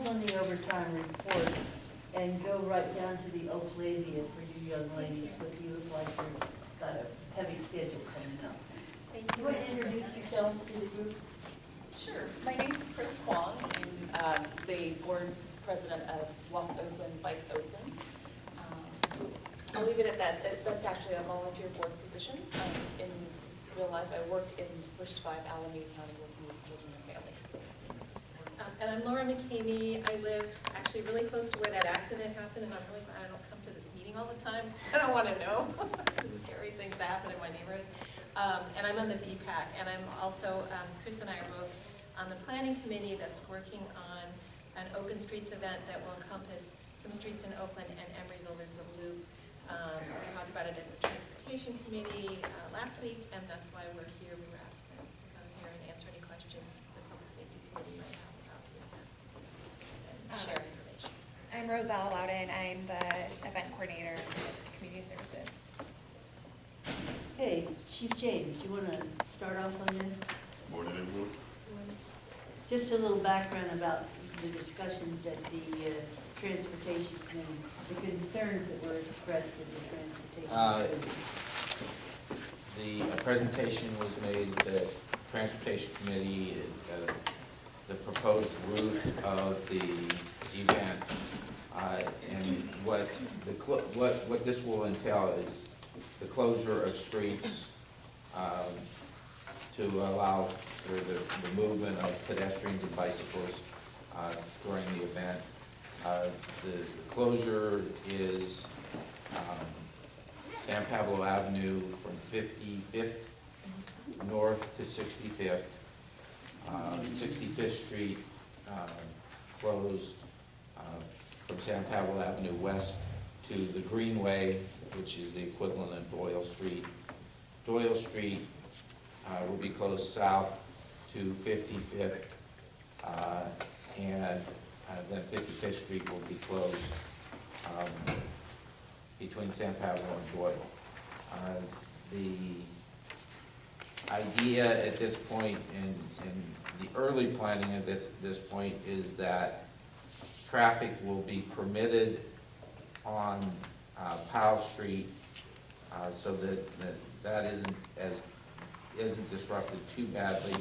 pause on the overtime report and go right down to the Oaklavia for you young ladies, but you look like you've got a heavy schedule coming up. Thank Do you. you want to introduce yourself to the group? Sure. My name's Chris Wong. I'm the board president of Walk Oakland, Bike Oakland. I'll leave it at that. That's actually a volunteer board position. In real life, I work in Bush 5, Alameda County, working with children and families. And I'm Laura McCamey. I live actually really close to where that accident happened, and I'm really glad I don't come to this meeting all the time because I don't want to know. Scary things happen in my neighborhood. And I'm on the BPAC, and I'm also, Chris and I are both on the planning committee that's working on an open streets event that will encompass some streets in Oakland and Emeryville. There's a loop. We talked about it at the transportation committee last week, and that's why we're here. We were asked to come here and answer any questions the public safety committee might have about the event and share information. I'm Roselle Loudon. I'm the event coordinator with Community Services. Hey, Chief James, do you want to start off on this? Morning, everyone. Just a little background about the discussions at the transportation committee, the concerns that were expressed in the transportation committee. The presentation was made to the Transportation Committee, the proposed route of the event, and what this will entail is the closure of streets to allow for the movement of pedestrians and bicycles during the event. The closure is San Pablo Avenue from 55th north to 65th. 65th Street closed from San Pablo Avenue west to the Greenway, which is the equivalent of Doyle Street. Doyle Street will be closed south to 55th, and then 55th Street will be closed between San Pablo and Doyle. The idea at this point, in the early planning at this point, is that traffic will be permitted on Powell Street, so that isn't disrupted too badly,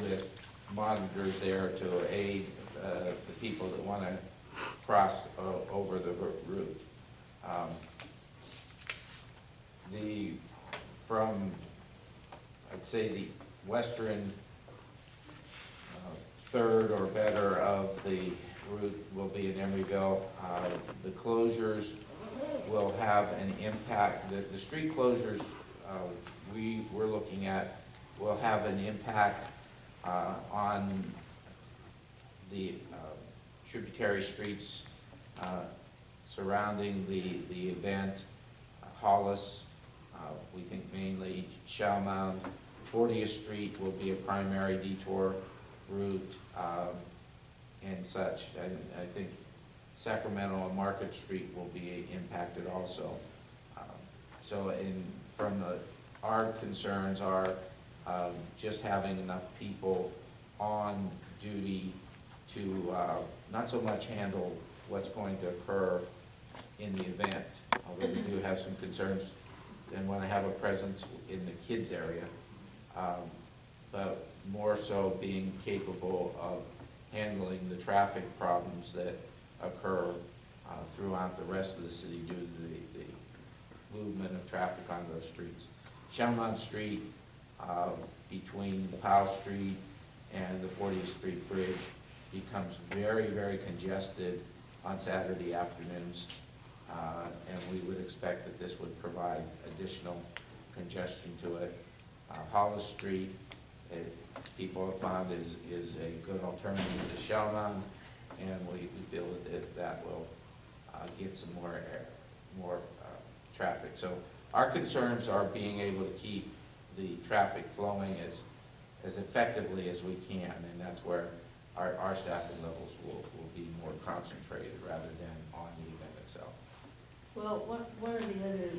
with monitors there to aid the people that want to cross over the route. From I'd say the western third or better of the route will be in Emeryville. The closures will have an impact. The street closures we're looking at will have an impact on the tributary streets surrounding the event. Hollis, we think mainly Shellmound. 40th Street will be a primary detour route and such. I think Sacramento and Market Street will be impacted also. Our concerns are just having enough people on duty to not so much handle what's going to occur in the event, although we do have some concerns and want to have a presence in the kids area, but more so being capable of handling the traffic problems that occur throughout the rest of the city due to the movement of traffic on those streets. Shellmont Street, between Powell Street and the 40th Street Bridge, becomes very, very congested on Saturday afternoons, and we would expect that this would provide additional congestion to it. Hollis Street, people have found is a good alternative to Shellmont, and we feel that will get some more traffic. So our concerns are being able to keep the traffic flowing as effectively as we can, and that's where our staffing levels will be more concentrated rather than on the event itself. Well, one of the other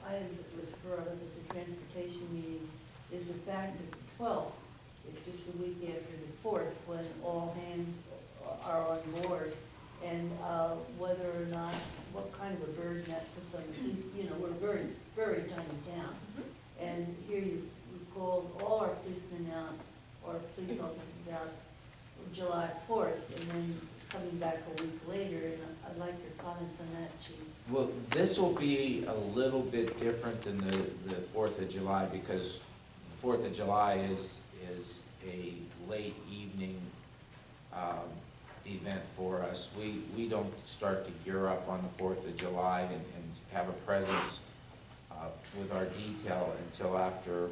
items that was brought up at the transportation meeting is the fact that the 12th is just the week after the 4th, when all hands are on board kind of a bird net for some, you know, we're a very, very tiny town. And here you called all our policemen out, or police officers out July 4th, and then coming back a week later, and I'd like your comments on that, Chief. Well, this will be a little bit different than the 4th of July, because the 4th of July is a late evening event for us. We don't start to gear up on the 4th of July and have a presence with our detail until after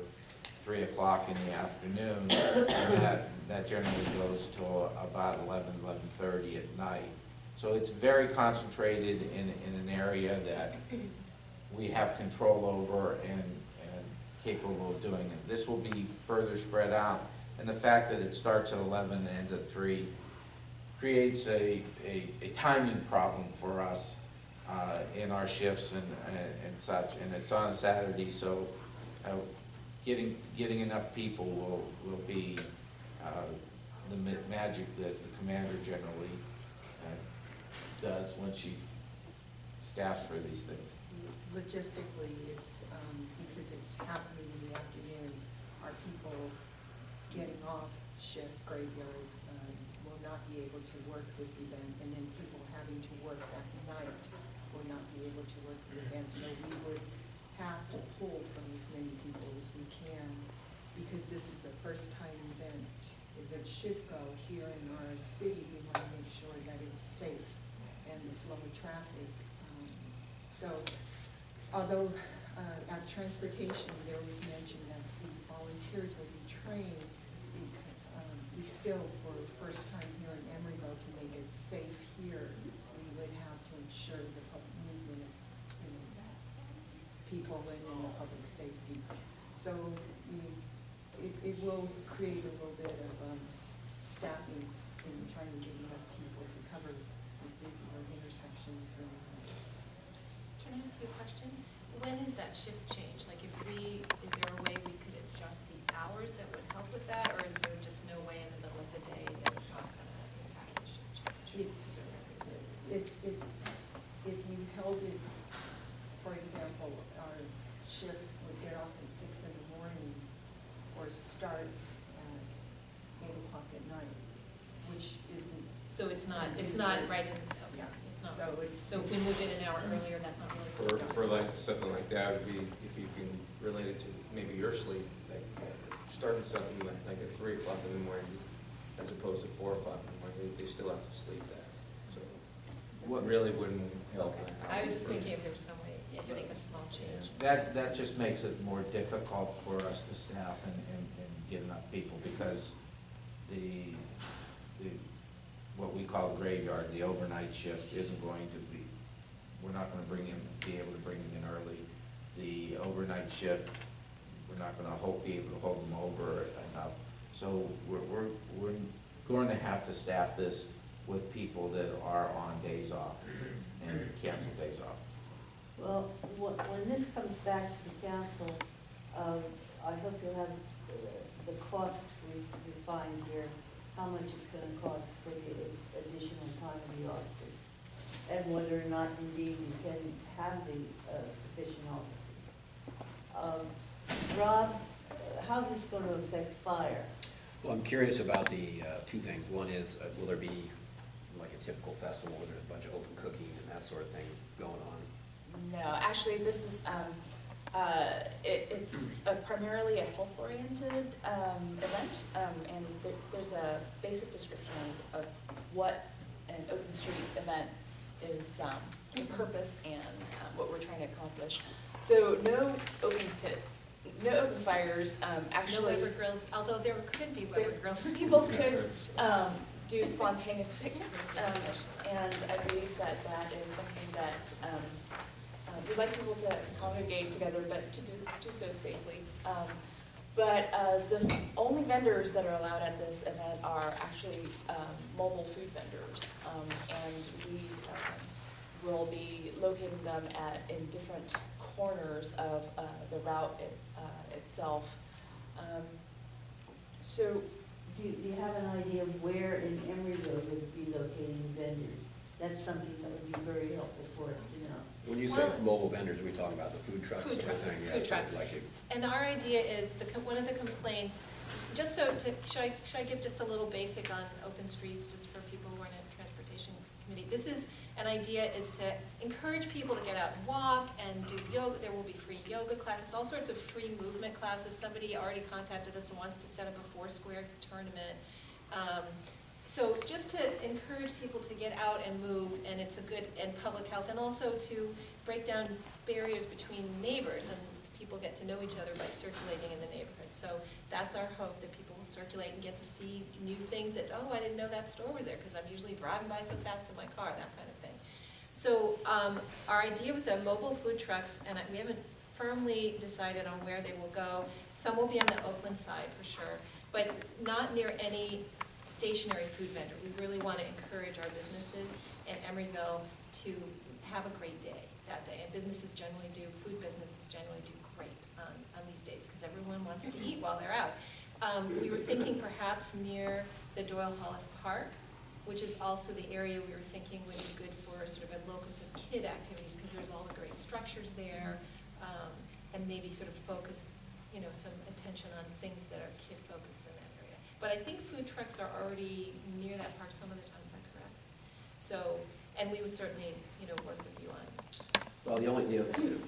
3 o'clock in the afternoon. And that generally goes till about 11:30 at night. So it's very concentrated in an area that we have control over and capable of doing it. This will be further spread out, and the fact that it starts at 11 and ends at 3 creates a timing problem for us in our shifts and such, and it's on a Saturday, so getting enough people will be the magic that the commander generally does when she staffs for these things. Logistically, it's, because it's happening in the afternoon, are people getting off shift graveyard will not be able to work this event, and then people having to work at night will not be able to work the event. So we would have to pull from as many people as we can, because this is a first-time event. If it should go here in our city, we want to make sure that it's safe and the flow of traffic. So although at transportation, there was mention that the volunteers will be trained, we still, for the first time here in Emeryville, to make it safe here, we would have to ensure the public movement of, you know, people and in the public safety. So it will create a little bit of staffing in trying to get enough people to cover these intersections. And Can I ask you a question? When is that shift change? Like is there a way we could adjust the hours that would help with that, or is there just no way in the middle of the day that it's not going to impact the shift change? it's, if you held it, for example, our shift would get off at 6 in the morning or start at 8 o'clock at night, which isn't. So it's not right in, okay, it's not. So if we moved it an hour earlier, that's not really. For like, something like that would be, if you can relate it to maybe your sleep, like starting something like at 3 o'clock in the morning as opposed to 4 o'clock in the morning, they still have to sleep that. So What really wouldn't help. Okay. I was just thinking if there's some way, yeah, you make a small change. That just makes it more difficult for us to staff and get enough people, because the what we call graveyard, the overnight shift, isn't going to be, we're not gonna be able to bring them in early. The overnight shift, we're not gonna be able to hold them over enough. So we're going to have to staff this with people that are on days off and cancel days off. Well, when this comes back to the council, I hope you'll have the costs refined here, how much it's gonna cost for the additional time of the officers, and whether or not indeed we can have the sufficient officers. Rob, how's this gonna affect fire? Well, I'm curious about the two things. One is, will there be like a typical festival where there's a bunch of open cooking and that sort of thing going on? No, actually, this is, it's primarily a health-oriented event, and there's a basic description of what an open street event is, the purpose and what we're trying to accomplish. So no open pit, no open fires, No actually. Weber grills, although there could be Weber grills. People could do spontaneous picnics, and I believe that is something that we'd like people to congregate together, but to do so safely. But the only vendors that are allowed at this event are actually mobile food vendors, and we will be locating them in different corners of the route itself. So Do you have an idea of where in Emeryville you'll be locating vendors? that's something that would be very helpful for us to know. When you say Well- mobile vendors, are we talking about the food trucks Food sort of trucks, thing? Yeah, food so trucks. like it- And our idea is, one of the complaints, just so to, should I give just a little basic on open streets, just for people who are in a transportation committee? This is, an idea is to encourage people to get out and walk and do yoga. There will be free yoga classes, all sorts of free movement classes. Somebody already contacted us and wants to set up a Foursquare tournament. So just to encourage people to get out and move, and it's a good, and public health, and also to break down barriers between neighbors, and people get to know each other by circulating in the neighborhood. So that's our hope, that people will circulate and get to see new things that, oh, I didn't know that store was there, because I'm usually driving by so fast in my car, that kind of thing. So our idea with the mobile food trucks, and we haven't firmly decided on where they will go. Some will be on the Oakland side for sure, but not near any stationary food vendor. We really want to encourage our businesses in Emeryville to have a great day that day. And businesses generally do, food businesses generally do great on these days because everyone wants to eat while they're out. We were thinking perhaps near the Doyle Hollis Park, which is also the area we were thinking would be good for sort of a locus of kid activities because there's all the great structures there, and maybe sort of focus, some attention on things that are kid-focused in that area. But I think food trucks are already near that park some of the time, is that correct? So, and we would certainly, work with you on. Well, the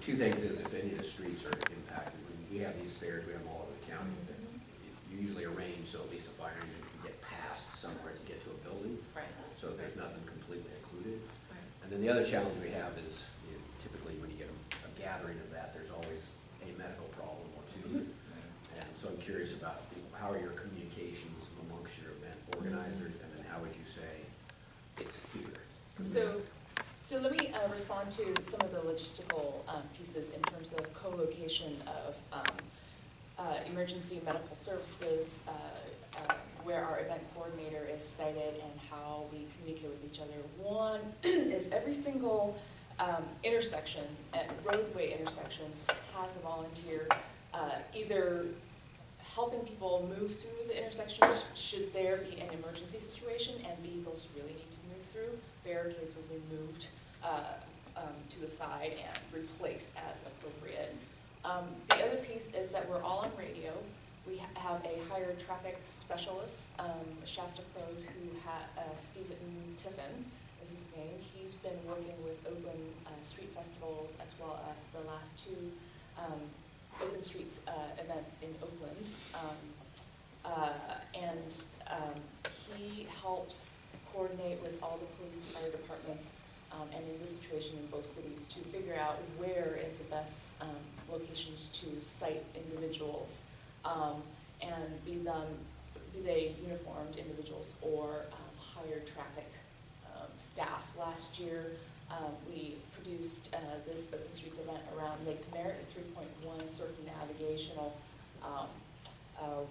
two things is if any of the streets are impacted, when we have these fairs, we have them all over the county, that you usually arrange so at least a fire engine can get past somewhere to get to a building. Right. So there's nothing completely occluded. Right. And then the other challenge we have is typically when you get a gathering of that, there's always a medical problem or two. And so I'm curious about how are your communications amongst your event organizers, and then how would you say it's here? So let me respond to some of the logistical pieces in terms of co-location of emergency medical services, where our event coordinator is cited and how we communicate with each other. One is every single intersection, roadway intersection, has a volunteer either helping people move through the intersections should there be an emergency situation and vehicles really need to move through. Barricades will be moved to the side and replaced as appropriate. The other piece is that we're all on radio. We have a hired traffic specialist, Shasta Pros, Stephen Tiffin is his name. He's been working with Oakland street festivals as well as the last two Open Streets events in Oakland. He helps coordinate with all the police and fire departments and in this situation in both cities to figure out where is the best locations to site individuals and be they uniformed individuals or hired traffic staff. Last year, we produced this Open Streets event around Lake Merritt, a 3.1 circumnavigational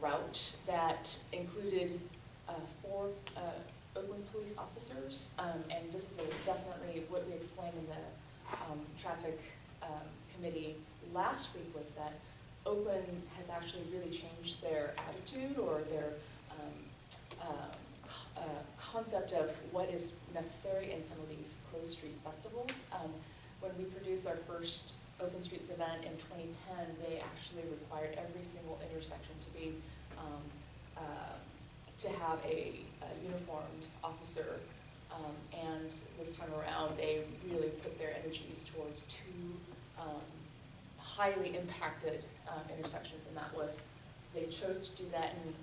route that included 4 Oakland police officers, and this is definitely what we explained in the traffic committee last week was that Oakland has actually really changed their attitude or their concept of what is necessary in some of these closed street festivals. When we produced our first Open Streets event in 2010, they actually required every single intersection to be to have a uniformed officer, and this time around they really put their energies towards 2 highly impacted intersections, and that was, they chose to do that, and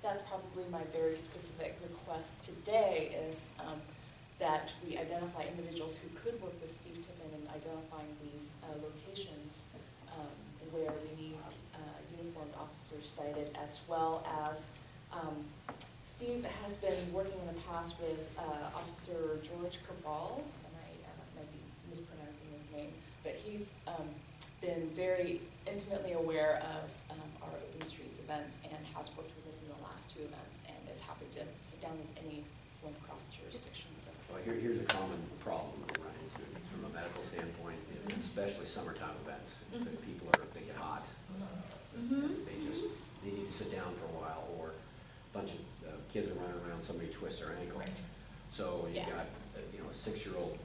that's probably my very specific request today is that we identify individuals who could work with Steve Tiffin in identifying these locations where we need uniformed officers cited, as well as Steve has been working in the past with Officer George Cabral, and I might be mispronouncing his name, but he's been very intimately aware of our Open Streets events and has worked with us in the last 2 events and is happy to sit down with anyone across jurisdictions. Well, here's a common problem that we run into, it's from a medical standpoint, and especially summertime events. That people they get hot, they need to sit down for a while, or a bunch of kids are running around, somebody twists their ankle. Right. So you Yeah. got, a 6-year-old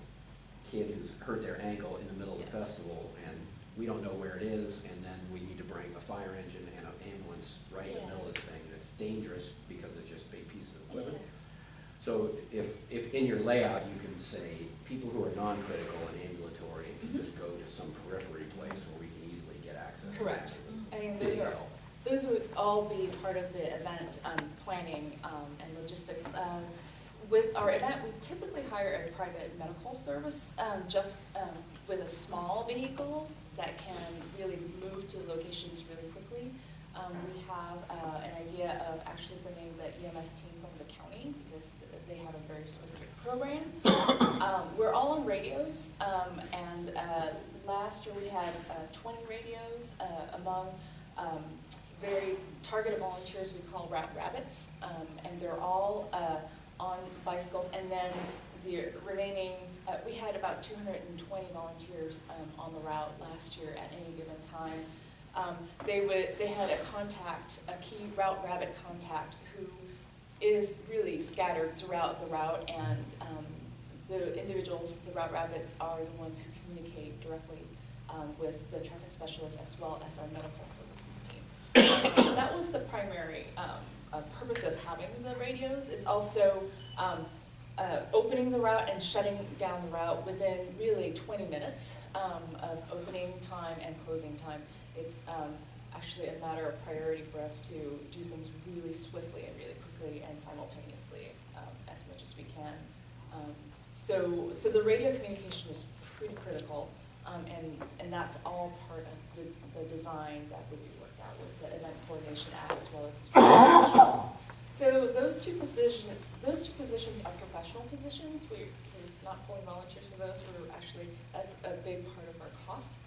kid who's hurt their ankle in the middle of the Yes. festival, and we don't know where it is, and then we need to bring a fire engine and an ambulance right in the Yeah. middle of this thing, and it's dangerous because it's just big pieces of Yeah. equipment. So if in your layout, you can say, people who are non-critical and ambulatory can just go to some periphery place where we can easily get access. to Correct. it. I mean, Didn't help. those would all be part of the event planning and logistics. With our event, we typically hire a private medical service, just with a small vehicle that can really move to locations really quickly. We have an idea of actually bringing the EMS team from the county because they have a very specific program. We're all on radios, and last year we had 20 radios among very targeted volunteers we call Route Rabbits, and they're all on bicycles. And then the remaining, we had about 220 volunteers on the route last year at any given time. They had a key Route Rabbit contact who is really scattered throughout the route, and the individuals, the Route Rabbits, are the ones who communicate directly with the traffic specialists as well as our medical services team. That was the primary purpose of having the radios. It's also opening the route and shutting down the route within really 20 minutes of opening time and closing time. It's actually a matter of priority for us to do things really swiftly and really quickly and simultaneously as much as we can. So the radio communication is pretty critical, and that's all part of the design that would be worked out with the event coordination as well as the traffic specialists. So those two positions are professional positions. We're not pulling volunteers for those. That's a big part of our costs.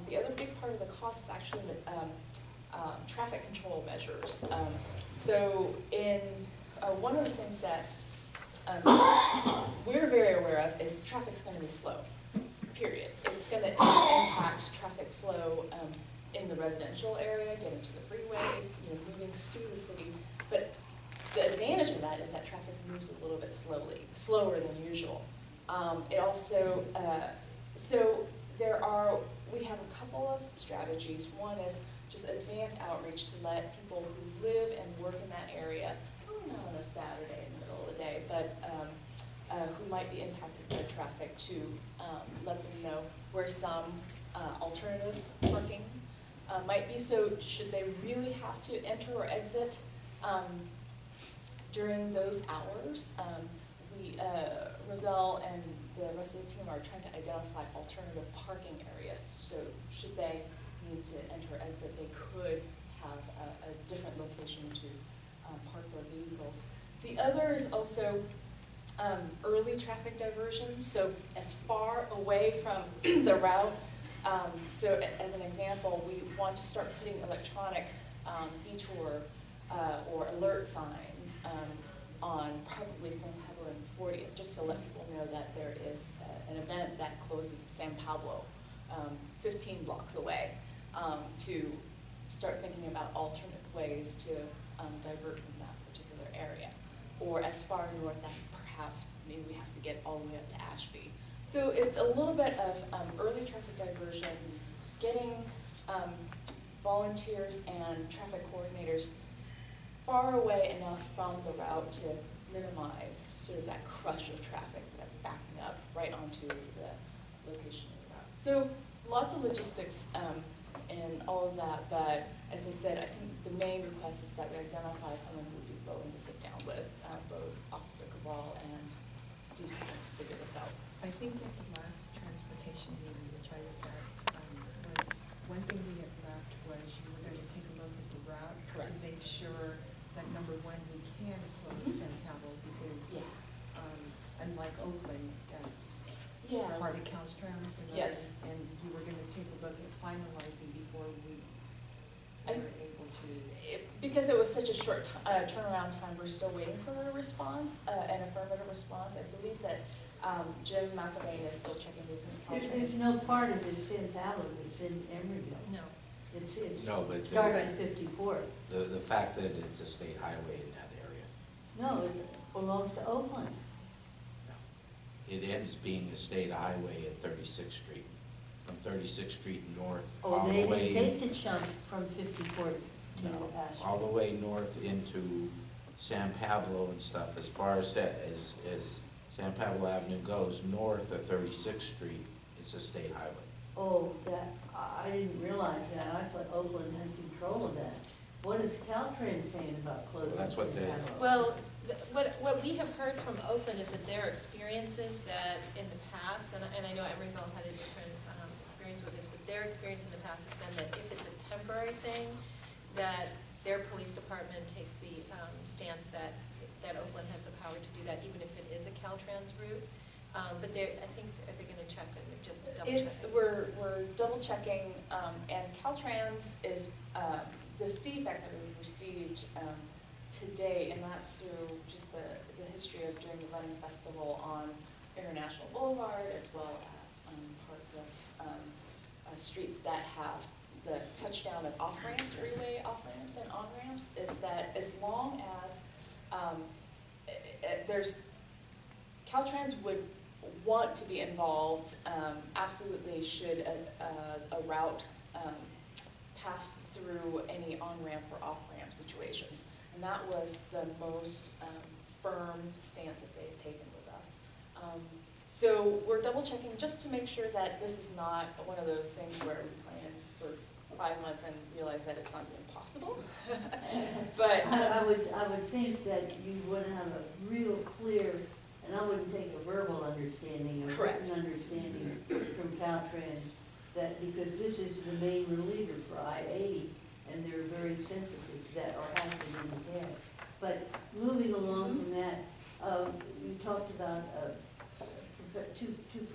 The other big part of the cost is actually the traffic control measures. So one of the things that we're very aware of is traffic's going to be slow, period. It's going to impact traffic flow in the residential area, getting to the freeways, moving through the city. But the advantage of that is that traffic moves a little bit slower than usual. It also, we have a couple of strategies. One is just advanced outreach to let people who live and work in that area, not on a Saturday in the middle of the day, but who might be impacted by traffic, to let them know where some alternative parking might be. So should they really have to enter or exit during those hours, Roselle and the rest of the team are trying to identify alternative parking areas. So should they need to enter or exit, they could have a different location to park their vehicles. The other is also early traffic diversion. So as far away from the route, so as an example, we want to start putting electronic detour or alert signs on probably San Pablo and 40th, just to let people know that there is an event that closes San Pablo 15 blocks away, to start thinking about alternate ways to divert from that particular area. Or as far north as perhaps maybe we have to get all the way up to Ashby. So it's a little bit of early traffic diversion, getting volunteers and traffic coordinators far away enough from the route to minimize sort of that crush of traffic that's backing up right onto the location of the route. So lots of logistics and all of that, but as I said, I think the main request is that we identify someone who would be willing to sit down with both Officer Cabral and Steve Tanner to figure this out. I think at the last transportation meeting, which I was at, was one thing we had left was you were going to take a look at the route Correct. to make sure that, number one, we can close San Pablo because unlike Oakland, that's part of Caltrans and Yes. and you were going to take a look at finalizing before we were able to. Because it was such a short turnaround time, we're still waiting for a response, an affirmative response. I believe that Jim McElvain is still checking with his There's Caltrans. no part of it in Palo, it's in Emeryville. No. It's No, but starts at 54. the fact that it's a state highway in that area. No, it belongs to Oakland. it ends being a state highway at 36th Street, from 36th Street north, Oh, all the they way. take the chunk from 54th to No, Ashland. all the way north into San Pablo and stuff, as far as that, as San Pablo Avenue goes, north of 36th Street, it's a state highway. Oh, that, I didn't realize that. I thought Oakland had control of that. What is Caltrans saying about closing? Well, that's what they- Palo? Well, what we have heard from Oakland is that their experiences that in the past, and I know Emeryville had a different experience with this, but their experience in the past has been that if it's a temporary thing, that their police department takes the stance that Oakland has the power to do that, even if it is a Caltrans route. But I think, are they gonna check it, or just double check? We're double checking, and Caltrans is, the feedback that we've received today, and that's through just the history of doing the running festival on International Boulevard, as well as parts of streets that have the touchdown of off-ramps, freeway off-ramps and on-ramps, is that as long as Caltrans would want to be involved, absolutely should a route pass through any on-ramp or off-ramp situations. And that was the most firm stance that they've taken with us. So we're double checking just to make sure that this is not one of those things where we plan for 5 months and realize that it's not even possible. But I would think that you would have a real clear, and I wouldn't take a verbal understanding, a Correct. written understanding from Caltrans, that because this is the main reliever for I-80, and they're very sensitive to that, or have been in the past. But moving along from that, you talked about two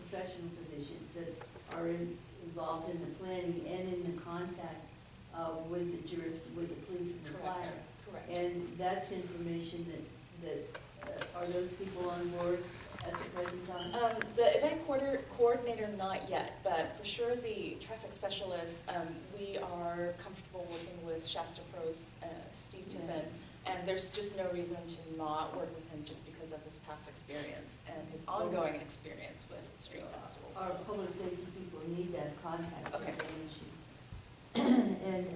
professional positions that are involved in the planning and in the contact with the police and the Correct. fire. Correct. And that's information that are those people on board at the present time? The event coordinator, not yet, but for sure the traffic specialist, we are comfortable working with Shasta Pro's Steve Tiffin, and there's just no reason to not work with him just because of his past experience and his ongoing experience with street festivals. Our public safety people need that contact Okay. information. And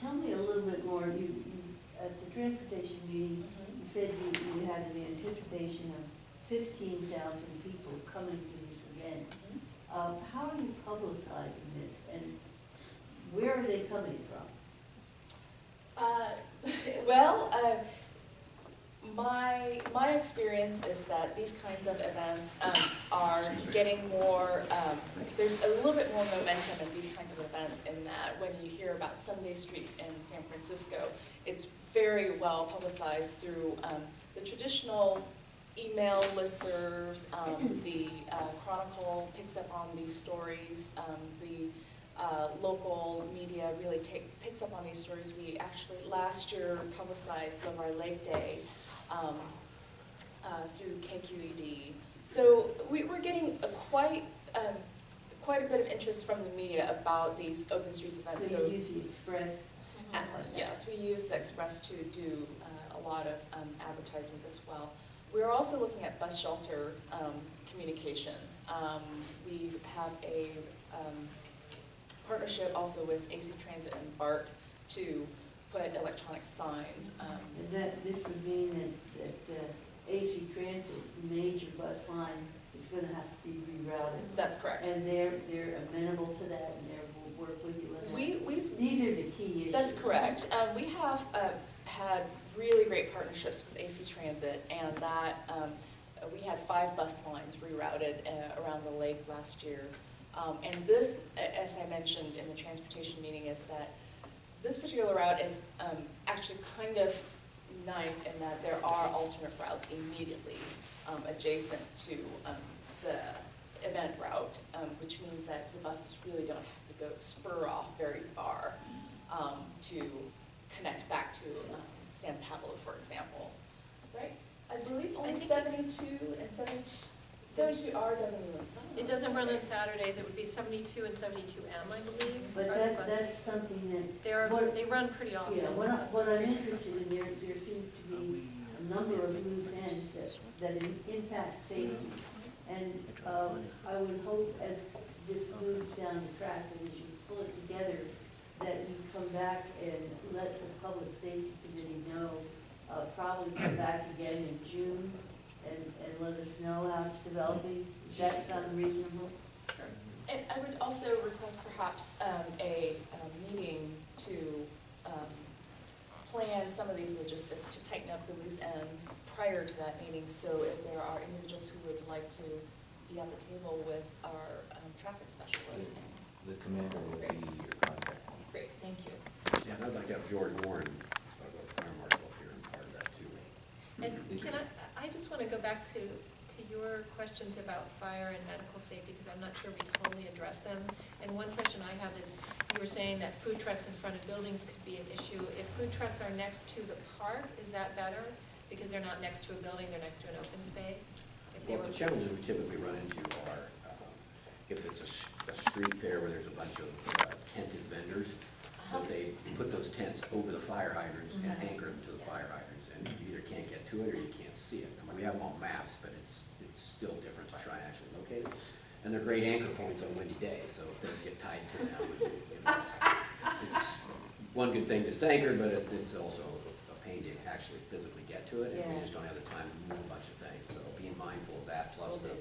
tell me a little bit more, you at the transportation meeting, you said you had an anticipation of 15,000 people coming to this event. How are you publicizing this, and where are they coming from? My experience is that these kinds of events are getting more, there's a little bit more momentum in these kinds of events in that when you hear about Sunday streets in San Francisco, it's very well publicized through the traditional email listservs, the Chronicle picks up on these stories, the local media really picks up on these stories. We actually last year publicized Levar Lake Day through KQED. So we're getting quite a bit of interest from the media about these open streets events. So you use the Express? Yes, we use the Express to do a lot of advertisement as well. We're also looking at bus shelter communication. We have a partnership also with AC Transit and BART to put electronic signs. And this would mean that AC Transit, major bus line, is going to have to be rerouted. That's correct. And they're amenable to that, and they will work with you on that? These are the key issues. That's correct. We have had really great partnerships with AC Transit, and that we had 5 bus lines rerouted around the lake last year. And this, as I mentioned in the transportation meeting, is that this particular route is actually kind of nice in that there are alternate routes immediately adjacent to the event route, which means that the buses really don't have to go spur off very far to connect back to San Pablo, for example. Right? I believe only 72 and 72R doesn't even run. It doesn't run on Saturdays, it would be 72 and 72M, I believe. But are the buses. that's something that, They run pretty often. yeah, what I'm interested in, there seems to be a number of loose ends that impact safety. And I would hope as this moves down the track and as you pull it together, that you come back and let the Public Safety Committee know, probably come back again in June and let us know how it's developing. Does that sound reasonable? And I would also request perhaps a meeting to plan some of these logistics, to tighten up the loose ends prior to that meeting, so if there are individuals who would like to be at the table with our traffic specialists. The commander will be your contact. Great, thank you. Yeah, and I'd like to have George Warren, the fire marshal, up here and part of that too. And can I just want to go back to your questions about fire and medical safety, because I'm not sure we totally addressed them. And one question I have is, you were saying that food trucks in front of buildings could be an issue. If food trucks are next to the park, is that better? Because they're not next to a building, they're next to an open space? If they Well, were the challenges we typically run into are, if it's a street fair where there's a bunch of tented vendors, that they put those tents over the fire hydrants and anchor them to the fire hydrants, and you either can't get to it or you can't see it. I mean, we have them on maps, but it's still different to try and actually locate it. And they're great anchor points on windy days, so if things get tied to them, it's one good thing that it's anchored, but it's also a pain to actually physically get to it, and we just don't have the time to move a bunch of things. So being mindful of that, plus the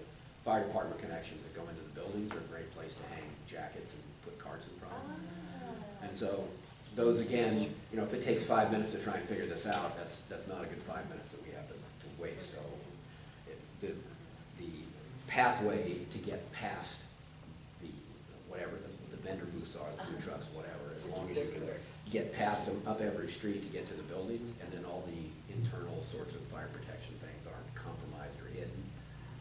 fire department connections that go into the buildings are a great place to hang jackets and put carts in front of them. And so those, again, you know, if it takes 5 minutes to try and figure this out, that's not a good 5 minutes that we have to waste. So the pathway to get past whatever the vendor booths are, the food trucks, whatever, as long as you can get past them up every street to get to the buildings, and then all the internal sorts of fire protection things aren't compromised or hidden,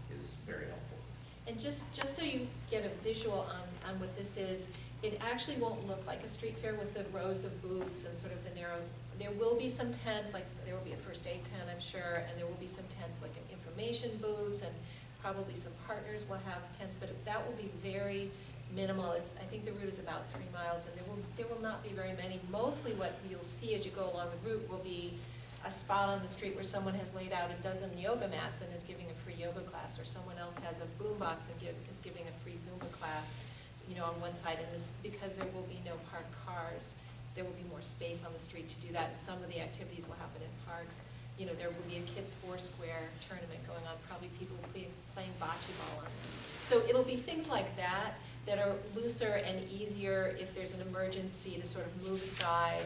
is very helpful. And just so you get a visual on what this is, it actually won't look like a street fair with the rows of booths and sort of the narrow, there will be some tents, like there will be a first aid tent, I'm sure, and there will be some tents like information booths, and probably some partners will have tents, but that will be very minimal. I think the route is about 3 miles, and there will not be very many. Mostly what you'll see as you go along the route will be a spot on the street where someone has laid out a dozen yoga mats and is giving a free yoga class, or someone else has a boombox and is giving a free Zumba class, you know, on one side. And this, because there will be no parked cars, there will be more space on the street to do that. Some of the activities will happen in parks. You know, there will be a kids' Foursquare tournament going on, probably people playing bocce ball on them. So it'll be things like that that are looser and easier if there's an emergency to sort of move aside,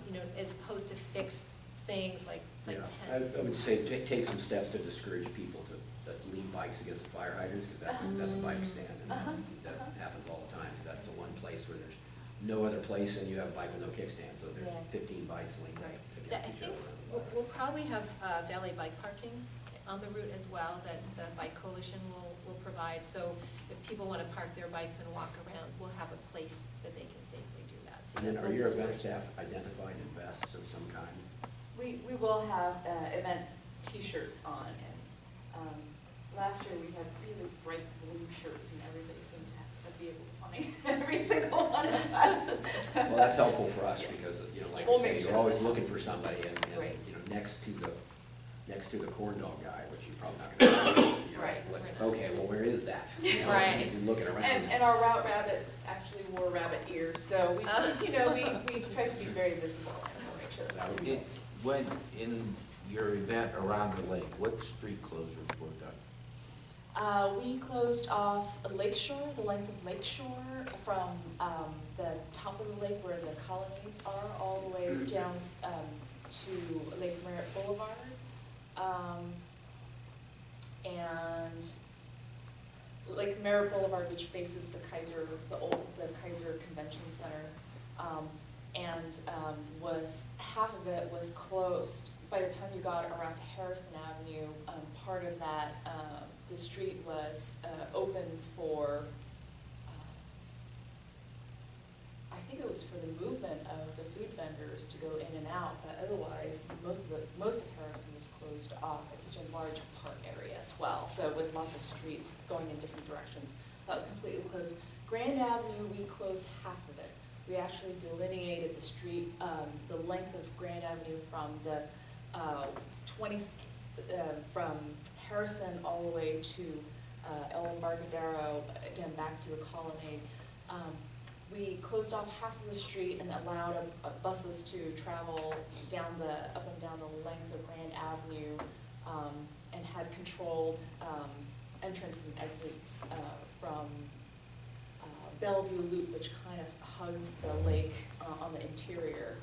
you know, as opposed to fixed things like Yeah, tents. I would say take some steps to discourage people that lean bikes against the fire hydrants, because that's a bike stand, and that happens all the time. So that's the one place where there's no other place, and you have a bike with no kickstand, so there's 15 bikes leaned Right. against each other. We'll probably have valet bike parking on the route as well, that the Bike Coalition will provide. So if people want to park their bikes and walk around, we'll have a place that they can safely do that. So And then that are will your event discourage- staff identified in vests of some kind? We will have event T-shirts on, and last year we had really bright blue shirts, and everybody seemed to be able to find every single one of us. Well, that's helpful for us, because, you know, like We'll you make say, sure. you're always looking for somebody, and Right. you know, next to the corn dog guy, which you're probably not gonna find, you know, Right, like, we're not. okay, well, where is that? You know, Right. You're looking around. And our route rabbits actually wore rabbit ears, so we, you know, we tried to be very visible and we'll make sure that That would be helpful. When, in your event around the lake, what street closures were done? we closed off Lakeshore, the length of Lakeshore, from the top of the lake where the colonnades are, all the way down to Lake Merritt Boulevard. And Lake Merritt Boulevard, which faces the Kaiser Convention Center, was, half of it was closed. By the time you got around to Harrison Avenue, part of that, the street was open for, I think it was for the movement of the food vendors to go in and out, but otherwise, most of Harrison was closed off. It's such a large park area as well, so with lots of streets going in different directions. That was completely closed. Grand Avenue, we closed half of it. We actually delineated the street, the length of Grand Avenue from the from Harrison all the way to El Embarcadero, again, back to the colonnade. We closed off half of the street and allowed buses to travel up and down the length of Grand Avenue, and had controlled entrance and exits from Bellevue Loop, which kind of hugs the lake on the interior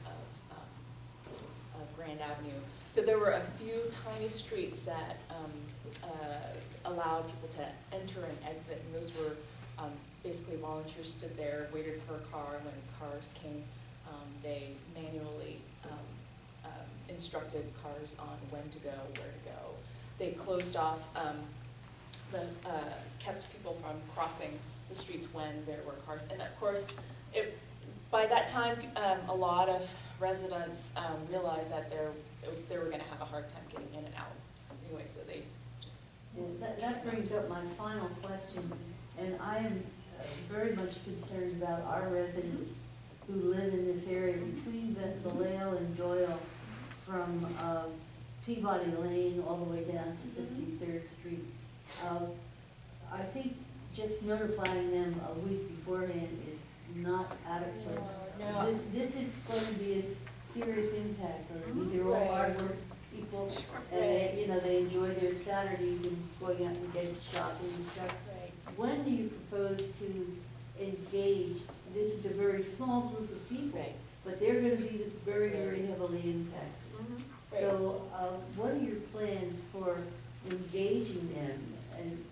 of Grand Avenue. So there were a few tiny streets that allowed people to enter and exit, and those were basically volunteers stood there, waited for a car, and when cars came, they manually instructed cars on when to go, where to go. They closed off, kept people from crossing the streets when there were cars. And of course, by that time, a lot of residents realized that they were going to have a hard time getting in and out anyway, so they just... Yeah, that brings up my final question, and I am very much concerned about our residents who live in this area between Vallejo and Doyle, from Peabody Lane all the way down to 53rd Street. I think just notifying them a week beforehand is not adequate. No. This is going to be a serious impact on them. They're all hard-working people, and they enjoy their Saturdays and going out and getting shopping and stuff. Right. When do you propose to engage? This is a very small group of people, Right. but they're going to be very, very heavily impacted. Right. So what are your plans for engaging them, and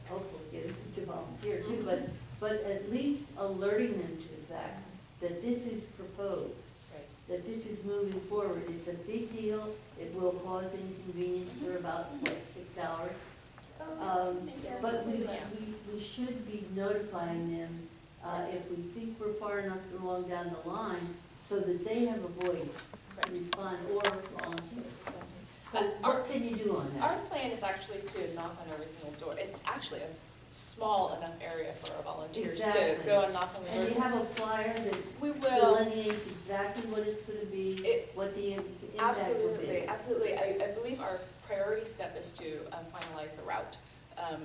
hopefully getting them to volunteer too, but at least alerting them to the fact that this is proposed, Right. that this is moving forward. It's a big deal. It will cause inconvenience for about, 6 hours. But we should be notifying them if we think we're far enough along down the line, so that they have a voice to respond or volunteer. What can you do on that? Our plan is actually to knock on every single door. It's actually a small enough area for our volunteers to Exactly. go and knock on the doors. And you have a flyer that We will. delineates exactly what it's going to be, what the impact will be. Absolutely. I believe our priority step is to finalize the route,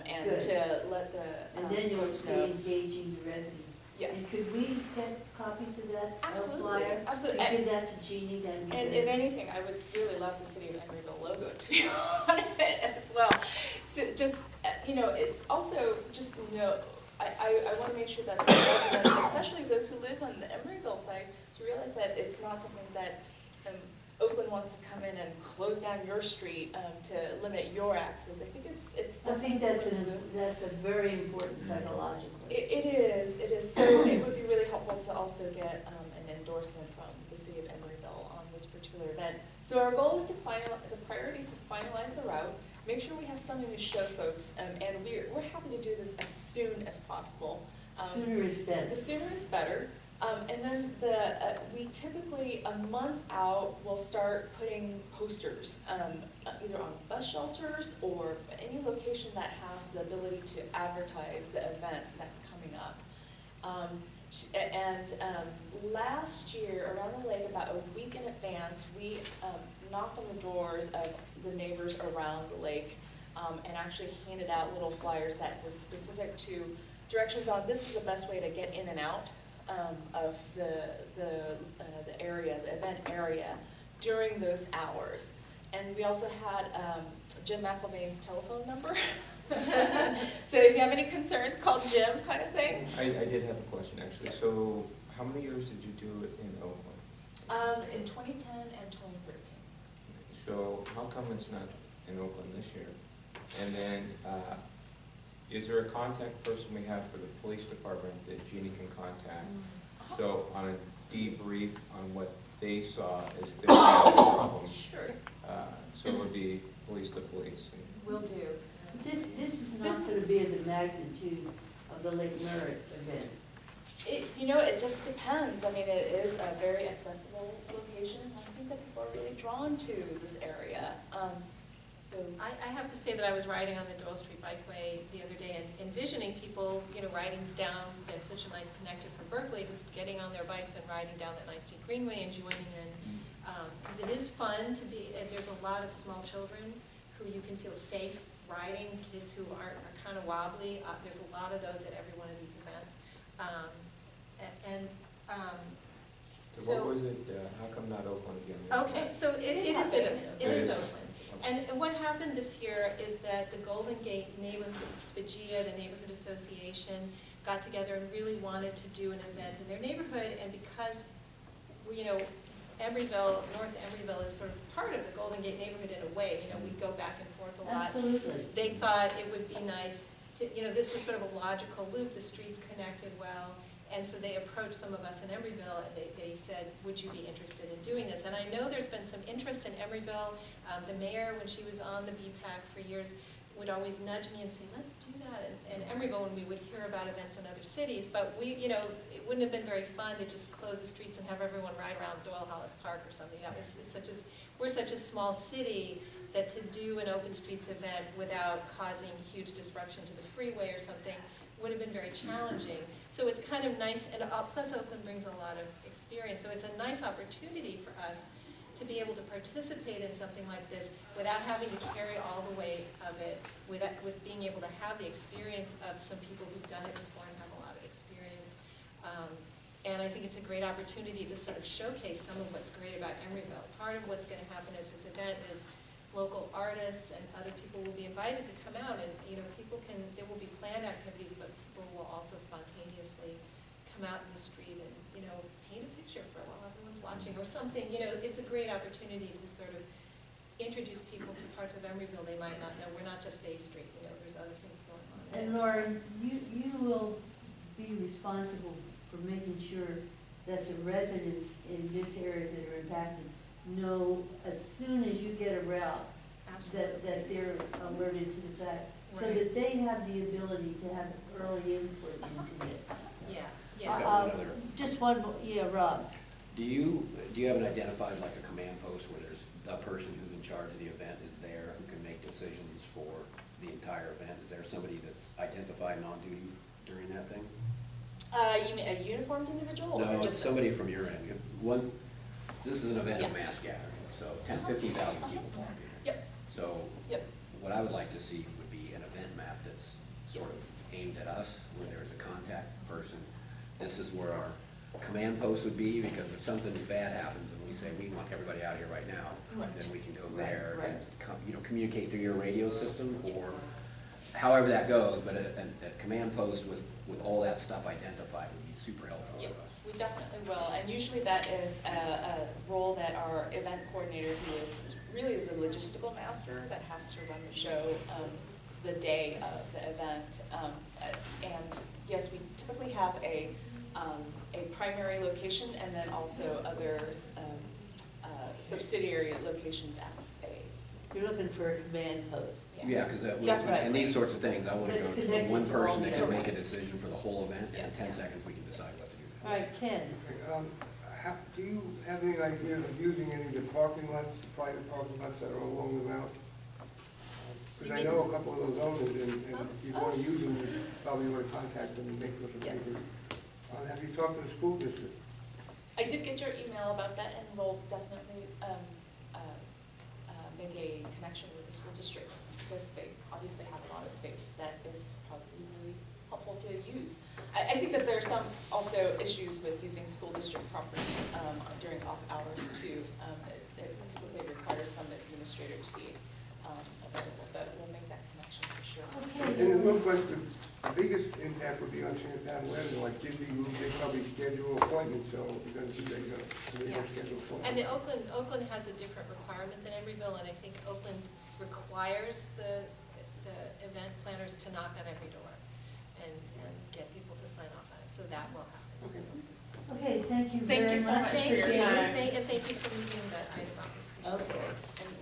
and Good. to let the And then you'll folks be know. engaging the residents. Yes. And could we get copies of that Absolutely, flyer? absolutely. And give that to Jeannie, that'd be And good. if anything, I would really love the city of Emeryville logo to be on it as well. So just, it's also just, I want to make sure that the residents, especially those who live on the Emeryville side, to realize that it's not something that Oakland wants to come in and close down your street to limit your access. I think it's I think definitely that's a very important psychological. It is. So it would be really helpful to also get an endorsement from the city of Emeryville on this particular event. So our goal is to the priority is to finalize the route, make sure we have something to show folks, and we're happy to do this as soon as possible. Sooner is better. The sooner is better. And then we typically, a month out, will start putting posters, either on bus shelters or any location that has the ability to advertise the event that's coming up. Last year, around the lake, about a week in advance, we knocked on the doors of the neighbors around the lake, and actually handed out little flyers that was specific to directions on this is the best way to get in and out of the area, the event area, during those hours. And we also had Jim McElvain's telephone number. So if you have any concerns, call Jim, kind of thing. I did have a question, actually. So how many years did you do it in Oakland? In 2010 and 2013. So how come it's not in Oakland this year? And then, is there a contact person we have for the police department that Jeannie can contact? So on a debrief on what they saw as their problem. Sure. Uh-huh. So it would be police to police. Will do. This is not going to be of the magnitude of the Lake Merritt event. It just depends. I mean, it is a very accessible location. I think that people are really drawn to this area. So I have to say that I was riding on the Doyle Street Bikeway the other day and envisioning people, riding down, that's such a nice connector for Berkeley, just getting on their bikes and riding down that 19th Greenway and joining in Because it is fun to be, there's a lot of small children who you can feel safe riding, kids who are kind of wobbly. There's a lot of those at every one of these events. So what was it, how come not Oakland again? Okay, so it is It is. Oakland. And what happened this year is that the Golden Gate neighborhood, SPGA, the neighborhood association, got together and really wanted to do an event in their neighborhood, and because, you know, Emeryville, North Emeryville is sort of part of the Golden Gate neighborhood in a way, you know, we go back and forth a lot. Absolutely. They thought it would be nice to, you know, this was sort of a logical loop, the streets connected well, and so they approached some of us in Emeryville, and they said, would you be interested in doing this? And I know there's been some interest in Emeryville. The mayor, when she was on the BPAC for years, would always nudge me and say, let's do that in Emeryville when we would hear about events in other cities. But we, you know, it wouldn't have been very fun to just close the streets and have everyone ride around Doyle Hollis Park or something. That was, we're such a small city that to do an open streets event without causing huge disruption to the freeway or something would have been very challenging. So it's kind of nice, and plus Oakland brings a lot of experience, so it's a nice opportunity for us to be able to participate in something like this without having to carry all the weight of it, with being able to have the experience of some people who've done it before and have a lot of experience. And I think it's a great opportunity to sort of showcase some of what's great about Emeryville. Part of what's going to happen at this event is local artists and other people will be invited to come out, and you know, there will be planned activities, but people will also spontaneously come out in the street and, you know, paint a picture for a while everyone's watching or something. You know, it's a great opportunity to sort of introduce people to parts of Emeryville they might not know. We're not just Bay Street, you know, there's other things going on. And Laura, you will be responsible for making sure that the residents in this area that are impacted know as soon as you get a route that they're alerted to the fact, so Right. that they have the ability to have early input into it. Yeah, got yeah. one other. Just one more, yeah, Rob. Do you have an identified, like a command post where there's the person who's in charge of the event is there, who can make decisions for the entire event? Is there somebody that's identified and on duty during that thing? You mean a uniformed individual? No, or it's just somebody from your end. This is an event of mass gathering, so 15,000 people talking. Yep. So Yep. what I would like to see would be an event map that's sort of aimed at us, where there's a contact person. This is where our command post would be, because if something bad happens and we say, we want everybody out here right now, Right. then we can go Right, there right. and, you know, communicate through your radio system, or Yes. however that goes, but a command post with all that stuff identified would be super helpful Yep, for us. we definitely will, and usually that is a role that our event coordinator, who is really the logistical master that has to run the show the day of the event. And yes, we typically have a primary location, and then also others, subsidiary locations as You're looking for a command post. Yeah, because Definitely. and these sorts of things, I want to That's go to connected one to all person the that can make a events. decision for the whole event, and in Yes. 10 seconds, we can decide what to do. All right, Ken. Do you have any idea of using any of the parking lots, the private parking lots that are along the route? Because I know a couple of those owners, and if you want to use them, you probably want to contact them and make those Yes. arrangements. Have you talked to the school district? I did get your email about that, and we'll definitely make a connection with the school districts, because they obviously have a lot of space that is probably really helpful to use. I think that there are some also issues with using school district property during off hours too. It typically requires some administrator to be available, but we'll make that connection for sure. And it looks like the biggest impact would be on Shannon Avenue, like Disney Group, they probably schedule appointments, so you're going to do that, they don't schedule appointments. And the Oakland has a different requirement than Emeryville, and I think Oakland requires the event planners to knock on every door and get people to sign off on it, so that will happen. Okay, thank you Thank very you so much for Thank your you, time. and thank you for moving that item up. I appreciate it. Okay. And